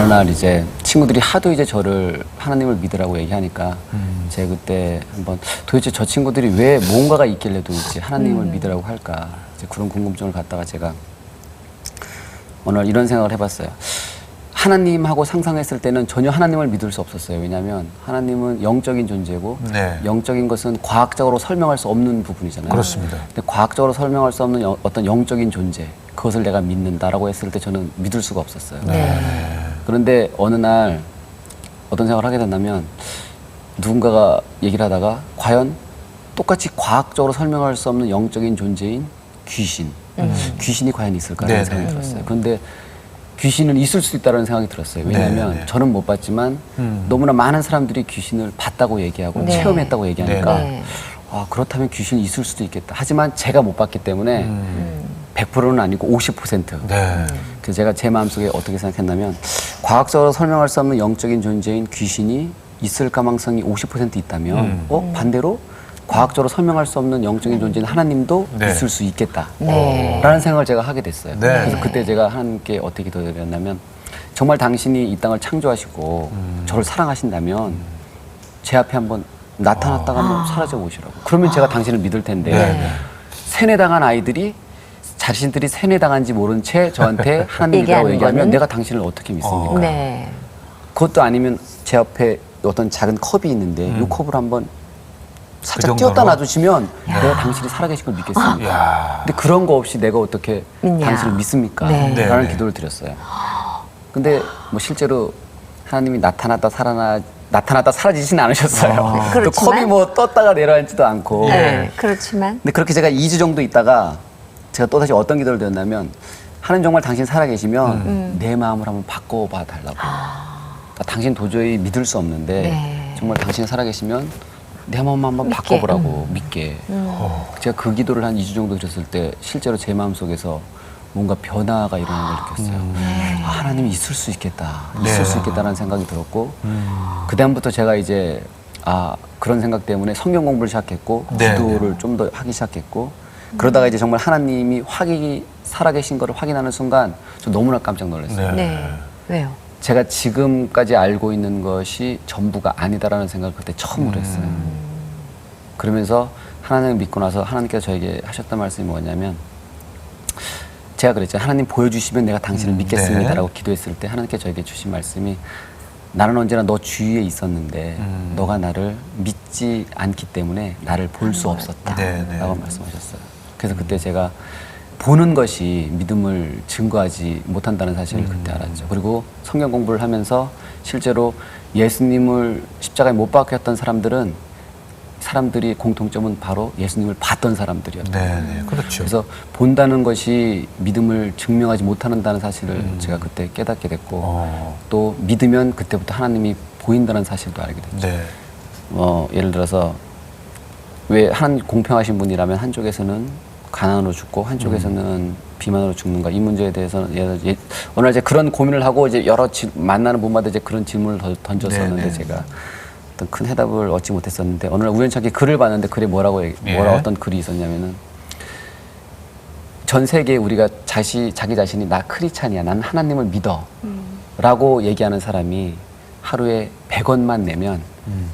어느 날 이제 친구들이 하도 이제 저를 하나님을 믿으라고 얘기하니까 제가 그때 한번 도대체 저 친구들이 왜 뭔가가 있길래 도대체 하나님을 믿으라고 할까 이제 그런 궁금증을 갖다가 제가 어느 날 이런 생각을 해봤어요. 하나님하고 상상했을 때는 전혀 하나님을 믿을 수 없었어요. 왜냐하면 하나님은 영적인 존재고 네. 영적인 것은 과학적으로 설명할 수 없는 부분이잖아요. 그렇습니다. 근데 과학적으로 설명할 수 없는 어떤 영적인 존재 그것을 내가 믿는다라고 했을 때 저는 믿을 수가 없었어요. 그런데 어느 날 어떤 생각을 하게 됐냐면 누군가가 얘기를 하다가 과연 똑같이 과학적으로 설명할 수 없는 영적인 존재인 귀신 귀신이 과연 있을까라는 생각이 들었어요. 그런데 귀신은 있을 수 있다는 생각이 들었어요. 왜냐하면 저는 못 봤지만 너무나 많은 사람들이 귀신을 봤다고 얘기하고 체험했다고 얘기하니까 아, 그렇다면 귀신이 있을 수도 있겠다. 하지만 제가 못 봤기 때문에 100%는 아니고 50%. 그래서 제가 제 마음속에 어떻게 생각했냐면 과학적으로 설명할 수 없는 영적인 존재인 귀신이 있을 가능성이 50% 있다면 반대로 과학적으로 설명할 수 없는 영적인 존재인 하나님도 있을 수 있겠다라는 생각을 제가 하게 됐어요. 그래서 그때 제가 하나님께 어떻게 기도드렸냐면 정말 당신이 이 땅을 창조하시고 저를 사랑하신다면 제 앞에 한번 나타났다가 한번 사라져 보시라고. 그러면 제가 당신을 믿을 텐데 세뇌당한 아이들이 자신들이 세뇌당한지 모른 채 저한테 하나님이라고 얘기하면 내가 당신을 어떻게 믿습니까? 그것도 아니면 제 앞에 어떤 작은 컵이 있는데 이 컵을 한번 살짝 띄었다 놔두시면 내가 당신이 살아계신 걸 믿겠습니다. 근데 그런 거 없이 내가 어떻게 당신을 믿습니까? 라는 기도를 드렸어요. 근데 뭐 실제로 하나님이 나타났다 사라지진 않으셨어요. 또 컵이 뭐 떴다가 내려앉지도 않고. 그렇지만. 근데 그렇게 제가 2주 정도 있다가 제가 또다시 어떤 기도를 드렸냐면 하나님 정말 당신 살아계시면 내 마음을 한번 바꿔봐 달라고. 그러니까 당신 도저히 믿을 수 없는데 정말 당신이 살아계시면 내 마음 한번 바꿔보라고 믿게. 제가 그 기도를 한 2주 정도 드렸을 때 실제로 제 마음속에서 뭔가 변화가 일어나는 걸 느꼈어요. 아, 하나님이 있을 수 있겠다. 있을 수 있겠다라는 생각이 들었고 그 다음부터 제가 이제 그런 생각 때문에 성경 공부를 시작했고 기도를 좀 더 하기 시작했고 그러다가 이제 정말 하나님이 살아계신 거를 확인하는 순간 저 너무나 깜짝 놀랐어요. 왜요? 제가 지금까지 알고 있는 것이 전부가 아니다라는 생각을 그때 처음으로 했어요. 그러면서 하나님을 믿고 나서 하나님께서 저에게 하셨던 말씀이 뭐냐면 제가 그랬죠. 하나님 보여주시면 내가 당신을 믿겠습니다라고 기도했을 때 하나님께서 저에게 주신 말씀이 나는 언제나 너 주위에 있었는데 너가 나를 믿지 않기 때문에 나를 볼 수 없었다라고 말씀하셨어요. 그래서 그때 제가 보는 것이 믿음을 증거하지 못한다는 사실을 그때 알았죠. 그리고 성경 공부를 하면서 실제로 예수님을 십자가에 못 박혔던 사람들이 공통점은 바로 예수님을 봤던 사람들이었어요. 그렇죠. 그래서 본다는 것이 믿음을 증명하지 못한다는 사실을 제가 그때 깨닫게 됐고 또 믿으면 그때부터 하나님이 보인다는 사실도 알게 됐죠. 예를 들어서 왜 한 공평하신 분이라면 한쪽에서는 가난으로 죽고 한쪽에서는 비만으로 죽는가 이 문제에 대해서는 어느 날 이제 그런 고민을 하고 이제 여러 만나는 분마다 이제 그런 질문을 던졌었는데 제가 어떤 큰 해답을 얻지 못했었는데 어느 날 우연찮게 글을 봤는데 글에 뭐라고 어떤 글이 있었냐면은 전 세계에 우리가 자기 자신이 나 크리스찬이야 난 하나님을 믿어 라고 얘기하는 사람이 하루에 100원만 내면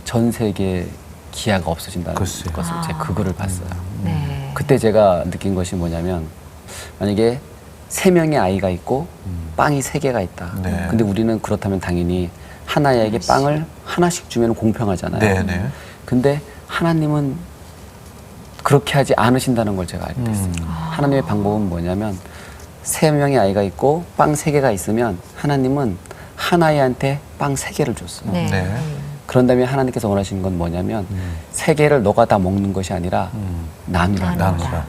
전 세계 기아가 없어진다는 것을 제가 그 글을 봤어요. 그때 제가 느낀 것이 뭐냐면 만약에 3명의 아이가 있고 빵이 3개가 있다. 근데 우리는 그렇다면 당연히 하나에게 빵을 하나씩 주면 공평하잖아요. 근데 하나님은 그렇게 하지 않으신다는 걸 제가 알게 됐어요. 하나님의 방법은 뭐냐면 3명의 아이가 있고 빵 3개가 있으면 하나님은 한 아이한테 빵 3개를 줬어요. 그런 다음에 하나님께서 원하신 건 뭐냐면 3개를 너가 다 먹는 것이 아니라 나누라.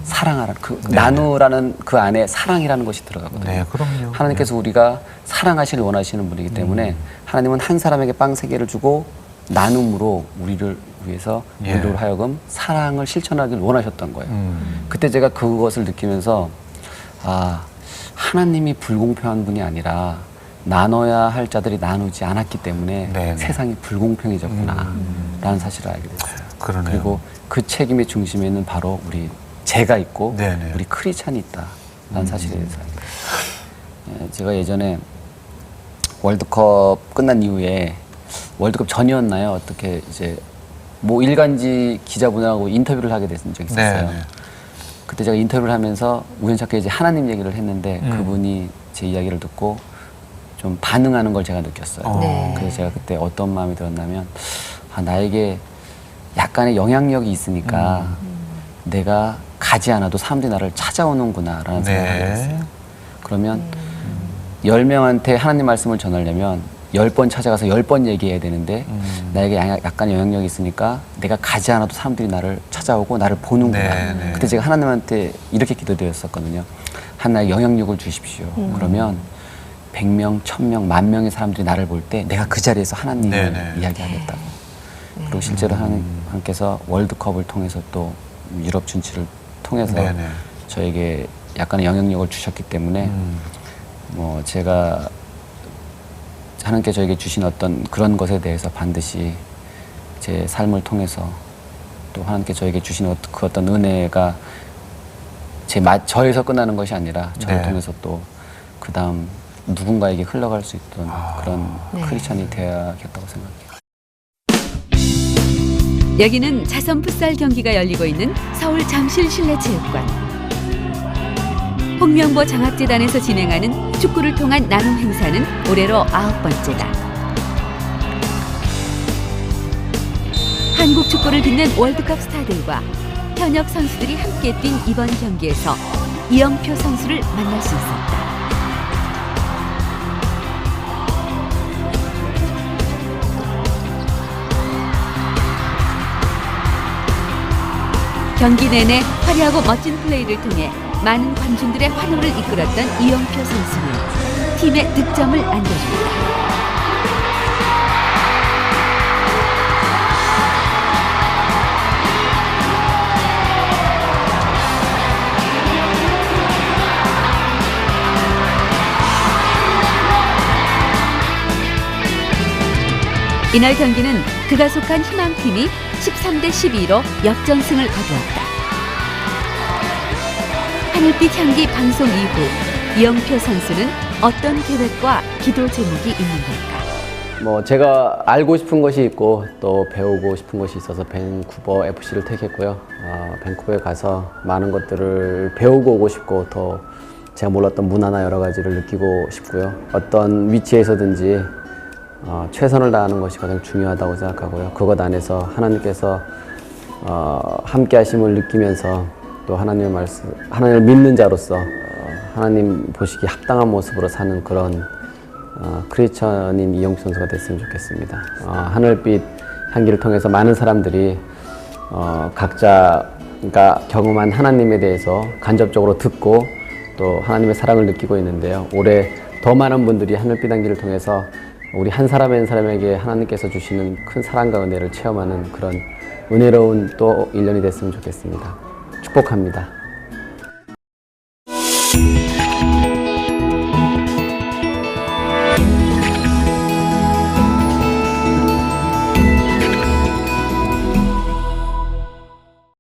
사랑하라. 나누라는 그 안에 사랑이라는 것이 들어가거든요. 그럼요. 하나님께서 우리가 사랑하시를 원하시는 분이기 때문에 하나님은 한 사람에게 빵 3개를 주고 나눔으로 우리를 위해서 우리로 하여금 사랑을 실천하기를 원하셨던 거예요. 그때 제가 그것을 느끼면서 하나님이 불공평한 분이 아니라 나눠야 할 자들이 나누지 않았기 때문에 세상이 불공평해졌구나 라는 사실을 알게 됐어요. 그리고 그 책임의 중심에는 바로 제가 있고 우리 크리스찬이 있다라는 사실에 대해서 알게 됐어요. 제가 예전에 월드컵 끝난 이후에 월드컵 전이었나요? 어떻게 이제 뭐 일간지 기자분하고 인터뷰를 하게 된 적이 있었어요. 네. 그때 제가 인터뷰를 하면서 우연찮게 이제 하나님 얘기를 했는데 그분이 제 이야기를 듣고 좀 반응하는 걸 제가 느꼈어요. 네. 그래서 제가 그때 어떤 마음이 들었냐면 나에게 약간의 영향력이 있으니까 내가 가지 않아도 사람들이 나를 찾아오는구나라는 생각을 하게 됐어요. 그러면 10명한테 하나님 말씀을 전하려면 10번 찾아가서 10번 얘기해야 되는데 나에게 약간 영향력이 있으니까 내가 가지 않아도 사람들이 나를 찾아오고 나를 보는구나. 그때 제가 하나님한테 이렇게 기도드렸었거든요. 하나의 영향력을 주십시오. 그러면 100명, 1000명, 10,000명의 사람들이 나를 볼 때 내가 그 자리에서 하나님을 이야기하겠다고. 그리고 실제로 하나님께서 월드컵을 통해서 또 유럽 준치를 통해서 저에게 약간의 영향력을 주셨기 때문에 뭐 제가 하나님께 저에게 주신 어떤 그런 것에 대해서 반드시 제 삶을 통해서 또 하나님께 저에게 주신 그 어떤 은혜가 저에서 끝나는 것이 아니라 저를 통해서 또 그 다음 누군가에게 흘러갈 수 있던 그런 크리스찬이 되어야겠다고 생각해요. 여기는 자선 풋살 경기가 열리고 있는 서울 잠실 실내체육관. 홍명보 장학재단에서 진행하는 축구를 통한 나눔 행사는 올해로 9번째다. 한국 축구를 빛낸 월드컵 스타들과 현역 선수들이 함께 뛴 이번 경기에서 이영표 선수를 만날 수 있었다. 경기 내내 화려하고 멋진 플레이를 통해 많은 관중들의 환호를 이끌었던 이영표 선수는 팀의 득점을 안겨줍니다. 이날 경기는 그가 속한 희망팀이 13대 12로 역전승을 거두었다. 하늘빛 향기 방송 이후 이영표 선수는 어떤 계획과 기도 제목이 있는 걸까? 뭐 제가 알고 싶은 것이 있고 또 배우고 싶은 것이 있어서 밴쿠버 FC를 택했고요. 밴쿠버에 가서 많은 것들을 배우고 오고 싶고 더 제가 몰랐던 문화나 여러 가지를 느끼고 싶고요. 어떤 위치에서든지 최선을 다하는 것이 가장 중요하다고 생각하고요. 그것 안에서 하나님께서 함께 하심을 느끼면서 또 하나님의 말씀, 하나님을 믿는 자로서 하나님 보시기에 합당한 모습으로 사는 그런 크리스천인 이영표 선수가 됐으면 좋겠습니다. 하늘빛 향기를 통해서 많은 사람들이 각자가 경험한 하나님에 대해서 간접적으로 듣고 또 하나님의 사랑을 느끼고 있는데요. 올해 더 많은 분들이 하늘빛 향기를 통해서 우리 한 사람 한 사람에게 하나님께서 주시는 큰 사랑과 은혜를 체험하는 그런 은혜로운 또 1년이 됐으면 좋겠습니다. 축복합니다.